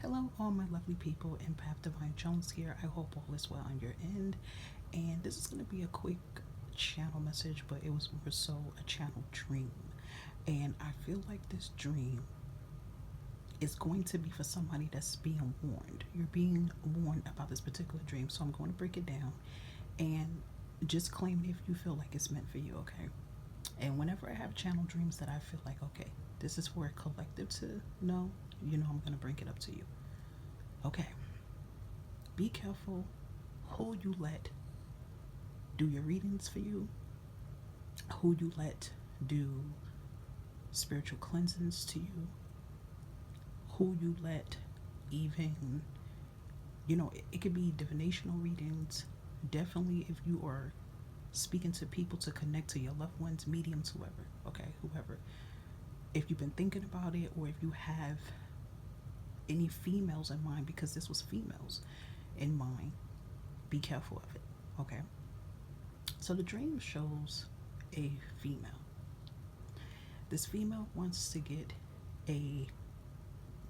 Hello, all my lovely people. Empath Divine Jones here. I hope all is well on your end. And this is going to be a quick channel message, but it was more so a channel dream. And I feel like this dream is going to be for somebody that's being warned. You're being warned about this particular dream. So I'm going to break it down and just claim it if you feel like it's meant for you, okay? And whenever I have channel dreams that I feel like, okay, this is for a collective to know, I'm going to bring it up to you. Okay, be careful who you let do your readings for you, who you let do spiritual cleansings to you, who you let even, it could be divinational readings. Definitely, if you are speaking to people to connect to your loved ones, mediums, whoever, okay, whoever. If you've been thinking about it, or if you have any females in mind, because this was females in mind, be careful of it, okay? So the dream shows a female. This female wants to get a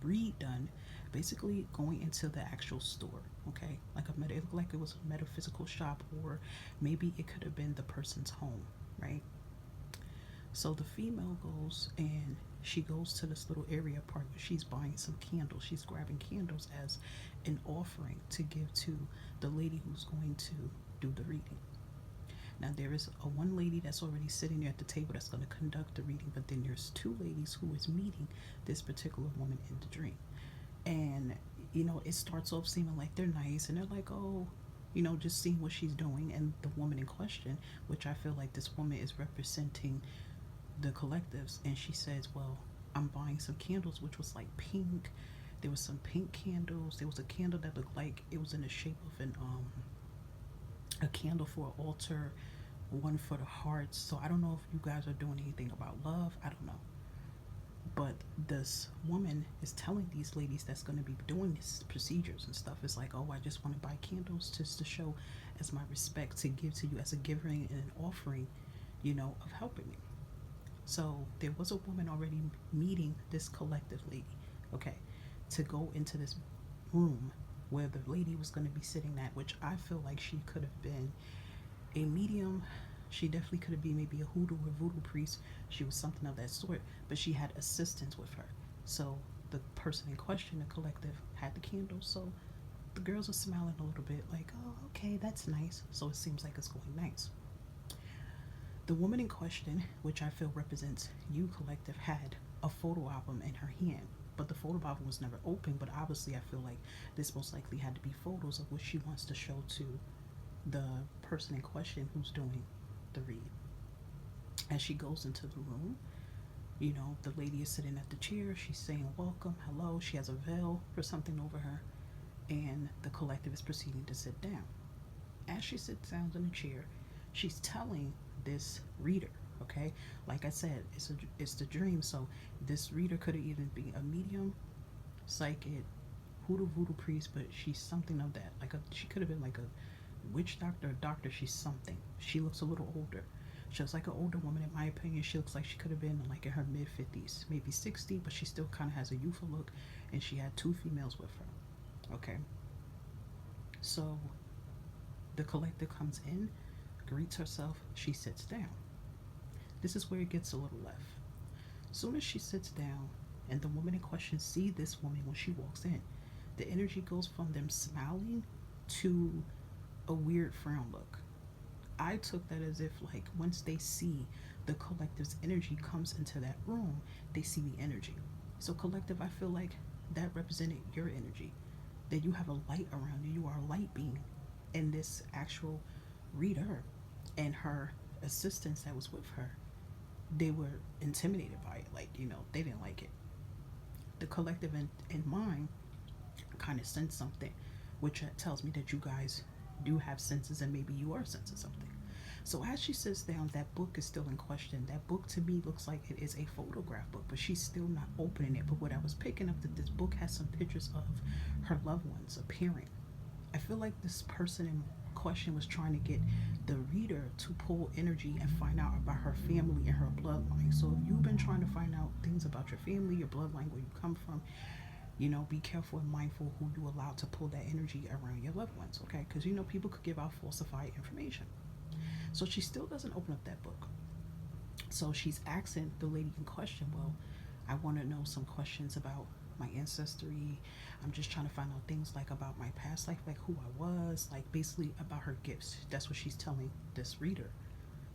read done, basically going into the actual store, okay? It looked like it was a metaphysical shop, or maybe it could have been the person's home, right? So the female goes and she goes to this little area part where she's buying some candles. She's grabbing candles as an offering to give to the lady who's going to do the reading. Now there is a one lady that's already sitting there at the table that's going to conduct the reading, but then there's two ladies who is meeting this particular woman in the dream. And it starts off seeming like they're nice and they're like, oh, just seeing what she's doing. And the woman in question, which I feel like this woman is representing the collectives, and she says, well, I'm buying some candles, which was like pink. There was some pink candles. There was a candle that looked like it was in the shape of a candle for an altar, one for the hearts. So I don't know if you guys are doing anything about love. I don't know. But this woman is telling these ladies that's going to be doing these procedures and stuff, it's like, oh, I just want to buy candles just to show as my respect to give to you as a giving and an offering, of helping me. So there was a woman already meeting this collective lady, okay, to go into this room where the lady was going to be sitting at, which I feel like she could have been a medium. She definitely could have been maybe a hoodoo or voodoo priest. She was something of that sort, but she had assistants with her. So the person in question, the collective, had the candles. So the girls are smiling a little bit, like, oh, okay, that's nice. So it seems like it's going nice. The woman in question, which I feel represents you collective, had a photo album in her hand, but the photo album was never open. But obviously, I feel like this most likely had to be photos of what she wants to show to the person in question who's doing the read. As she goes into the room, the lady is sitting at the chair. She's saying welcome, hello. She has a veil or something over her, and the collective is proceeding to sit down. As she sits down in the chair, she's telling this reader, okay, like I said, it's the dream. So this reader could even be a medium, psychic, hoodoo voodoo priest, but she's something of that. She could have been like a witch doctor, a doctor. She's something. She looks a little older. She looks like an older woman, in my opinion. She looks like she could have been like in her mid 50s, maybe 60, but she still kind of has a youthful look. And she had two females with her. Okay. So the collector comes in, greets herself, she sits down. This is where it gets a little left. Soon as she sits down and the woman in question see this woman when she walks in, the energy goes from them smiling to a weird frown look. I took that as if like once they see the collective's energy comes into that room, they see the energy. So collective, I feel like that represented your energy. That you have a light around you. You are a light being. And this actual reader and her assistants that was with her, they were intimidated by it. Like, they didn't like it. The collective in mine kind of sensed something, which tells me that you guys do have senses and maybe you are sensing something. So as she sits down, that book is still in question. That book to me looks like it is a photograph book, but she's still not opening it. But what I was picking up, that this book has some pictures of her loved ones appearing. I feel like this person in question was trying to get the reader to pull energy and find out about her family and her bloodline. So if you've been trying to find out things about your family, your bloodline, where you come from, You know, be careful and mindful who you allow to pull that energy around your loved ones, okay? Because, you know, people could give out falsified information. So she still doesn't open up that book. So she's asking the lady in question, well, I want to know some questions about my ancestry. I'm just trying to find out things like about my past life, like who I was, like basically about her gifts. That's what she's telling this reader.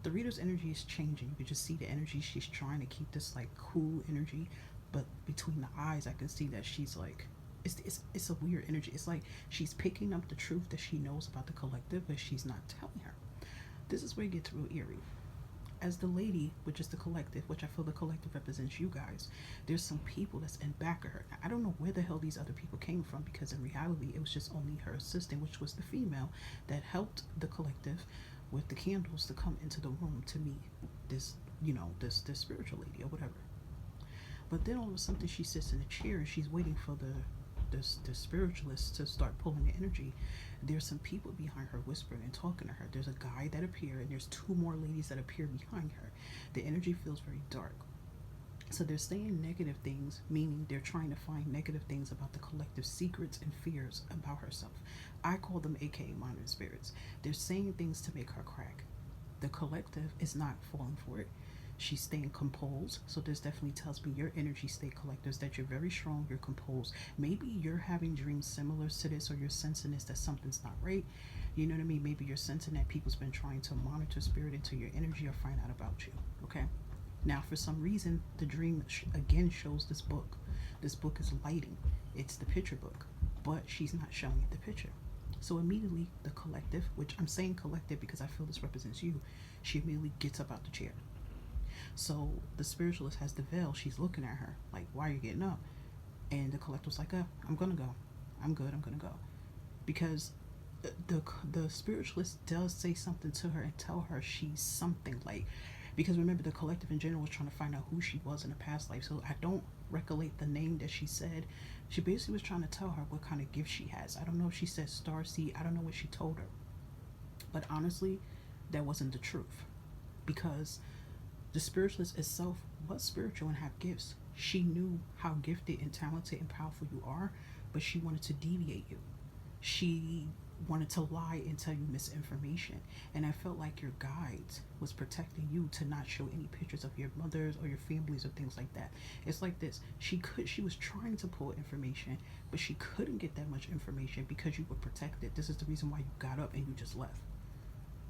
The reader's energy is changing. You can just see the energy. She's trying to keep this like cool energy, but between the eyes, I can see that she's like, it's a weird energy. It's like she's picking up the truth that she knows about the collective, but she's not telling her. This is where it gets real eerie. As the lady, which is the collective, which I feel the collective represents you guys, there's some people that's in back of her. I don't know where the hell these other people came from, because in reality it was just only her assistant, which was the female that helped the collective with the candles to come into the room to meet this, you know, this spiritual lady or whatever. But then all of a sudden she sits in a chair and she's waiting for the spiritualist to start pulling the energy. There's some people behind her whispering and talking to her. There's a guy that appeared, and there's two more ladies that appear behind her. The energy feels very dark. So they're saying negative things, meaning they're trying to find negative things about the collective secrets and fears about herself. I call them AKA modern spirits. They're saying things to make her crack. The collective is not falling for it. She's staying composed. So this definitely tells me your energy state, collectives, that you're very strong, you're composed. Maybe you're having dreams similar to this, or you're sensing this, that something's not right. You know what I mean? Maybe you're sensing that people's been trying to monitor spirit into your energy or find out about you. Okay. Now, for some reason, the dream again shows this book. This book is lighting. It's the picture book, but she's not showing it the picture. So immediately, the collective, which I'm saying collective because I feel this represents you, she immediately gets up out the chair. So the spiritualist has the veil. She's looking at her like, "Why are you getting up?" And the collective's like, I'm gonna go. I'm good. I'm gonna go." Because the spiritualist does say something to her and tell her she's something like, because remember, the collective in general was trying to find out who she was in a past life. So I don't recollect the name that she said. She basically was trying to tell her what kind of gift she has. I don't know if she said star seed. I don't know what she told her. But honestly, that wasn't the truth. Because the spiritualist itself was spiritual and have gifts. She knew how gifted and talented and powerful you are, but she wanted to deviate you. She wanted to lie and tell you misinformation. And I felt like your guides was protecting you to not show any pictures of your mothers or your families or things like that. It's like this. She was trying to pull information, but she couldn't get that much information because you were protected. This is the reason why you got up and you just left.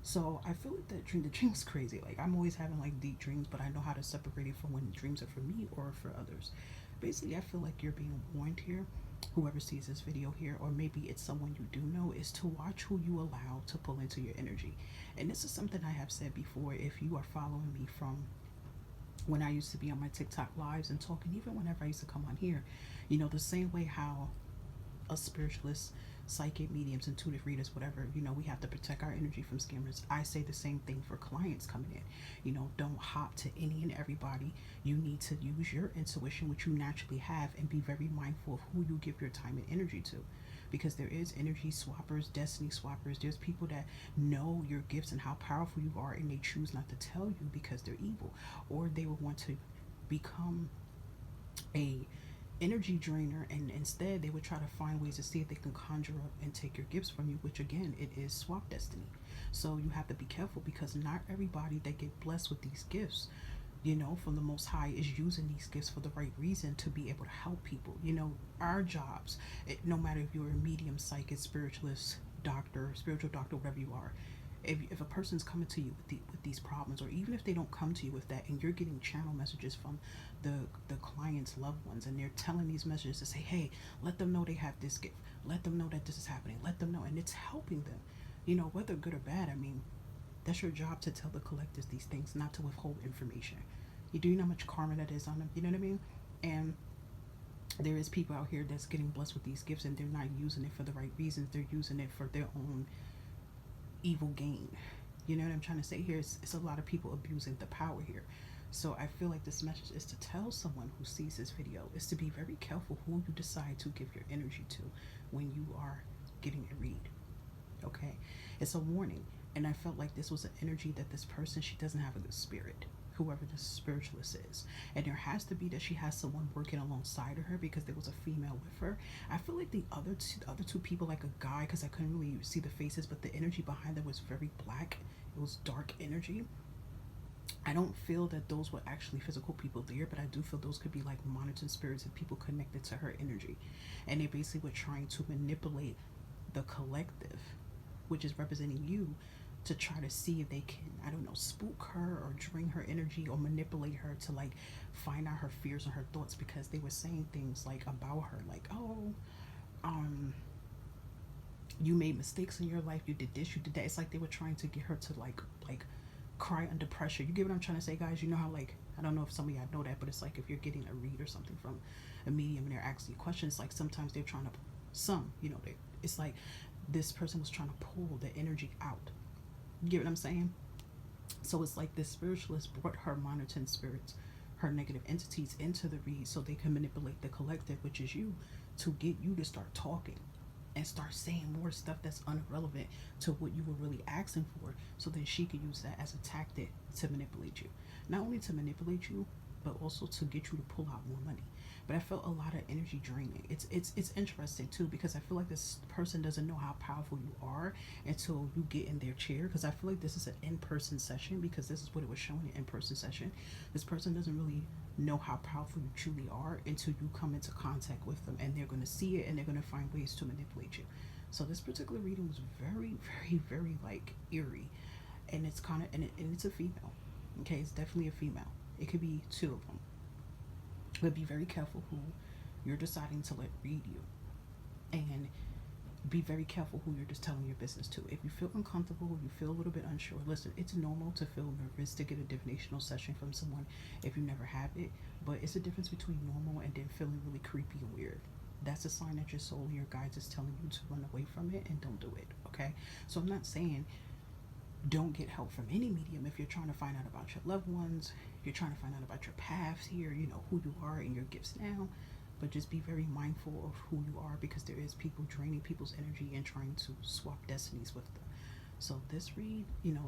So I feel like the dream's crazy. Like, I'm always having like deep dreams, but I know how to separate it from when dreams are for me or for others. Basically, I feel like you're being warned here. Whoever sees this video here, or maybe it's someone you do know, is to watch who you allow to pull into your energy. And this is something I have said before. If you are following me from when I used to be on my TikTok lives and talking, even whenever I used to come on here, you know, the same way how a spiritualist, psychic, mediums, intuitive readers, whatever, you know, we have to protect our energy from scammers. I say the same thing for clients coming in. You know, don't hop to any and everybody. You need to use your intuition, which you naturally have, and be very mindful of who you give your time and energy to. Because there is energy swappers, destiny swappers. There's people that know your gifts and how powerful you are, and they choose not to tell you because they're evil, or they will want to become a energy drainer, and instead they would try to find ways to see if they can conjure up and take your gifts from you, which again, it is swap destiny. So you have to be careful, because not everybody that get blessed with these gifts, you know, from the Most High, is using these gifts for the right reason to be able to help people. You know, our jobs, no matter if you're a medium, psychic, spiritualist, doctor, spiritual doctor, whatever you are, if a person's coming to you with these problems, or even if they don't come to you with that, and you're getting channel messages from the client's loved ones, and they're telling these messages to say, hey, let them know they have this gift, let them know that this is happening, let them know, and it's helping them, you know, whether good or bad. I mean, that's your job, to tell the collectors these things, not to withhold information. You do know how much karma that is on them, you know what I mean? And there is people out here that's getting blessed with these gifts, and they're not using it for the right reasons. They're using it for their own evil gain. You know what I'm trying to say here? It's a lot of people abusing the power here. So I feel like this message is to tell someone who sees this video is to be very careful who you decide to give your energy to when you are getting a read. Okay? It's a warning. And I felt like this was an energy that this person, she doesn't have a good spirit. whoever this spiritualist is. And there has to be that she has someone working alongside of her because there was a female with her. I feel like the other two people, like a guy, because I couldn't really see the faces, but the energy behind them was very black. It was dark energy. I don't feel that those were actually physical people there, but I do feel those could be like monitored spirits and people connected to her energy. And they basically were trying to manipulate the collective, which is representing you, to try to see if they can, I don't know, spook her or drain her energy or manipulate her to like find out her fears and her thoughts, because they were saying things like about her, like, oh, um, you made mistakes in your life, you did this, you did that. It's like they were trying to get her to like cry under pressure. You get what I'm trying to say, guys? You know how, like, I don't know if some of y'all know that, but it's like if you're getting a read or something from a medium and they're asking you questions, like sometimes they're trying to, it's like this person was trying to pull the energy out. You get what I'm saying? So it's like this spiritualist brought her monitoring spirits, her negative entities into the read so they can manipulate the collective, which is you, to get you to start talking and start saying more stuff that's irrelevant to what you were really asking for, so then she could use that as a tactic to manipulate you. Not only to manipulate you, but also to get you to pull out more money. But I felt a lot of energy draining. It's interesting too, because I feel like this person doesn't know how powerful you are until you get in their chair. Because I feel like this is an in-person session, because this is what it was showing, an in-person session. This person doesn't really know how powerful you truly are until you come into contact with them, and they're going to see it and they're going to find ways to manipulate you. So this particular reading was very, very, very like eerie, and it's kind of and it's a female. Okay, it's definitely a female. It could be two of them. But be very careful who you're deciding to let read you, and be very careful who you're just telling your business to. If you feel uncomfortable, you feel a little bit unsure, listen, it's normal to feel nervous to get a divinational session from someone if you never have it, but it's a difference between normal and then feeling really creepy and weird. That's a sign that your soul and your guides is telling you to run away from it and don't do it, okay? So I'm not saying don't get help from any medium if you're trying to find out about your loved ones, you're trying to find out about your paths here, who you are and your gifts now. But just be very mindful of who you are, because there is people draining people's energy and trying to swap destinies with them. So this read,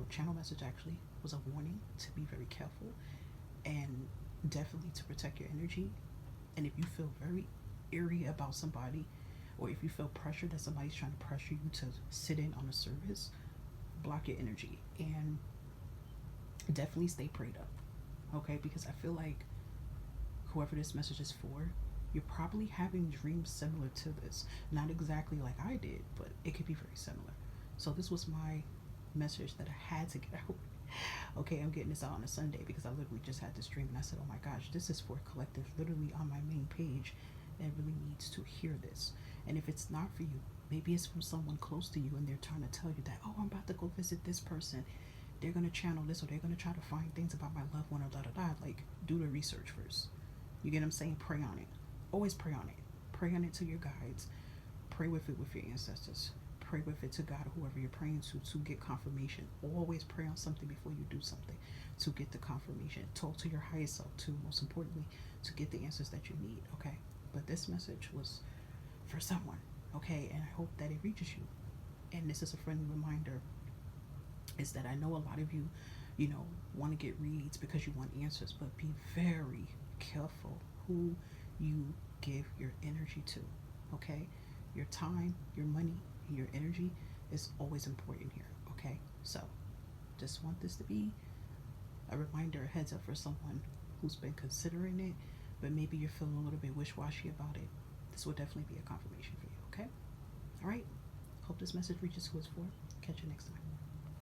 channel message actually was a warning to be very careful and definitely to protect your energy. And if you feel very eerie about somebody, or if you feel pressure that somebody's trying to pressure you to sit in on a service, block your energy and definitely stay prayed up, okay? Because I feel like whoever this message is for, you're probably having dreams similar to this. Not exactly like I did, but it could be very similar. So this was my message that I had to get out. Okay, I'm getting this out on a Sunday because I literally just had this dream and I said, oh my gosh, this is for a collective literally on my main page that really needs to hear this. And if it's not for you, maybe it's from someone close to you and they're trying to tell you that, oh, I'm about to go visit this person. They're going to channel this, or they're going to try to find things about my loved one, or da da da. Like, do the research first. You get what I'm saying? Pray on it. Always pray on it. Pray on it to your guides. Pray with it with your ancestors. Pray with it to God or whoever you're praying to get confirmation. Always pray on something before you do something to get the confirmation. Talk to your highest self too, most importantly, to get the answers that you need, okay? But this message was for someone, okay? And I hope that it reaches you. And this is a friendly reminder, is that I know a lot of you, want to get reads because you want answers, but be very careful who you give your energy to, okay? Your time, your money, and your energy is always important here, okay? So just want this to be a reminder, a heads up for someone who's been considering it, but maybe you're feeling a little bit wish-washy about it. This will definitely be a confirmation for you, okay? All right. Hope this message reaches who it's for. Catch you next time.